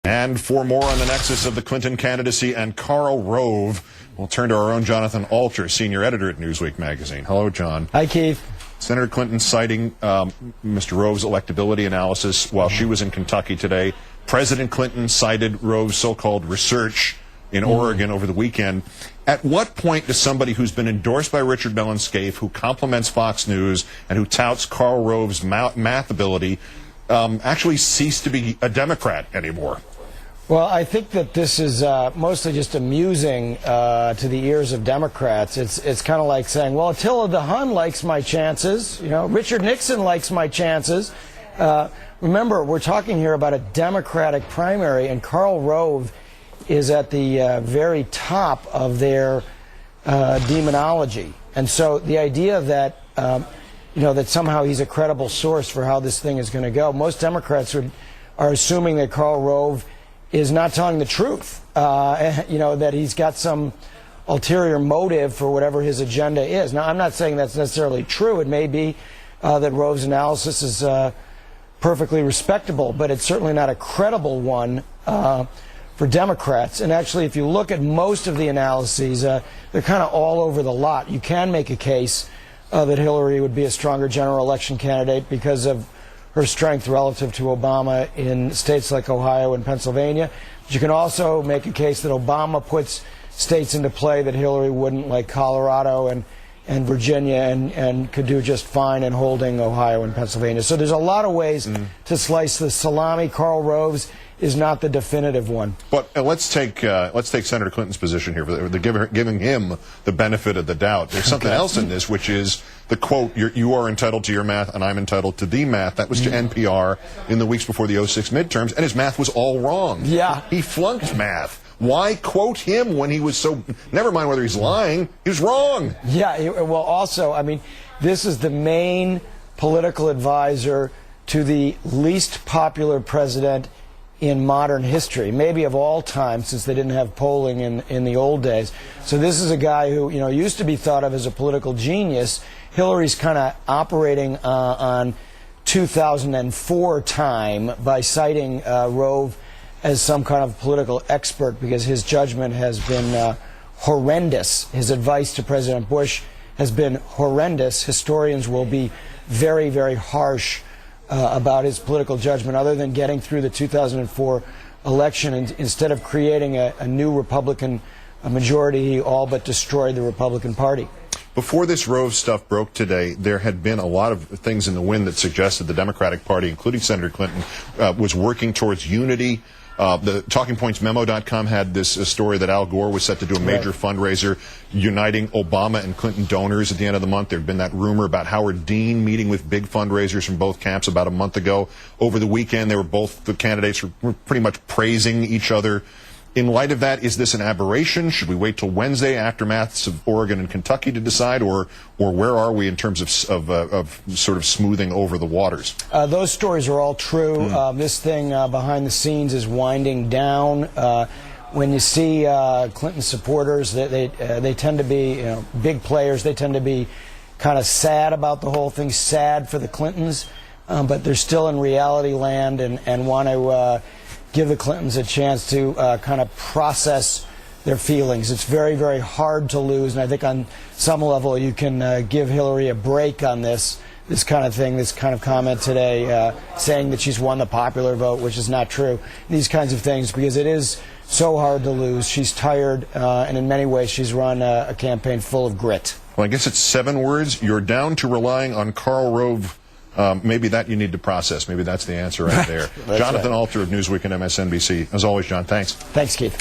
And for more on the nexus of the Clinton candidacy and Karl Rove, we'll turn to our own Johnathon Alter, senior editor at Newsweek magazine. Hello, John. Hi, Keith. Senator Clinton citing Mr. Rove's electability analysis while she was in Kentucky today. President Clinton cited Rove's so-called research in Oregon over the weekend. At what point does somebody who's been endorsed by Richard Mellon-Scaife, who compliments Fox News, and who touts Karl Rove's math ability, actually cease to be a Democrat anymore? Well, I think that this is mostly just amusing to the ears of Democrats. It's kind of like saying, well, Attila the Hun likes my chances. You know, Richard Nixon likes my chances. Remember, we're talking here about a Democratic primary, and Karl Rove is at the very top of their demonology. And so the idea that, that somehow he's a credible source for how this thing is going to go, most Democrats are assuming that Karl Rove is not telling the truth, that he's got some ulterior motive for whatever his agenda is. Now, I'm not saying that's necessarily true. It may be that Rove's analysis is perfectly respectable, but it's certainly not a credible one for Democrats. And actually, if you look at most of the analyses, they're kind of all over the lot. You can make a case that Hillary would be a stronger general election candidate because of her strength relative to Obama in states like Ohio and Pennsylvania. But you can also make a case that Obama puts states into play that Hillary wouldn't, like Colorado and Virginia, and could do just fine in holding Ohio and Pennsylvania. So there's a lot of ways to slice the salami. Karl Rove's is not the definitive one. But let's take Senator Clinton's position here. They're giving him the benefit of the doubt. There's something else in this, which is the quote, you are entitled to your math and I'm entitled to the math. That was to NPR in the weeks before the '06 midterms, and his math was all wrong. Yeah. He flunked math. Why quote him when he was so, never mind whether he's lying, he was wrong. Yeah, well, also, I mean, this is the main political advisor to the least popular president in modern history, maybe of all time, since they didn't have polling in the old days. So this is a guy who, used to be thought of as a political genius. Hillary's kind of operating on 2004 time by citing Rove as some kind of political expert because his judgment has been horrendous. His advice to President Bush has been horrendous. Historians will be very, very harsh about his political judgment, other than getting through the 2004 election. And instead of creating a new Republican majority, he all but destroyed the Republican Party. Before this Rove stuff broke today, there had been a lot of things in the wind that suggested the Democratic Party, including Senator Clinton, was working towards unity. The TalkingPointsMemo.com had this story that Al Gore was set to do a major fundraiser uniting Obama and Clinton donors at the end of the month. There had been that rumor about Howard Dean meeting with big fundraisers from both camps about a month ago. Over the weekend, the candidates were pretty much praising each other. In light of that, is this an aberration? Should we wait till Wednesday, aftermaths of Oregon and Kentucky, to decide, or where are we in terms of sort of smoothing over the waters? Those stories are all true. This thing behind the scenes is winding down. When you see Clinton supporters, they tend to be big players. They tend to be kind of sad about the whole thing, sad for the Clintons, but they're still in reality land and want to give the Clintons a chance to kind of process their feelings. It's very, very hard to lose, and I think on some level you can give Hillary a break on this kind of thing, this kind of comment today, saying that she's won the popular vote, which is not true. These kinds of things, because it is so hard to lose. She's tired, and in many ways she's run a campaign full of grit. Well, I guess it's 7 words. You're down to relying on Karl Rove. Maybe that you need to process. Maybe that's the answer right there. Johnathon Alter of Newsweek and MSNBC. As always, John, thanks. Thanks, Keith.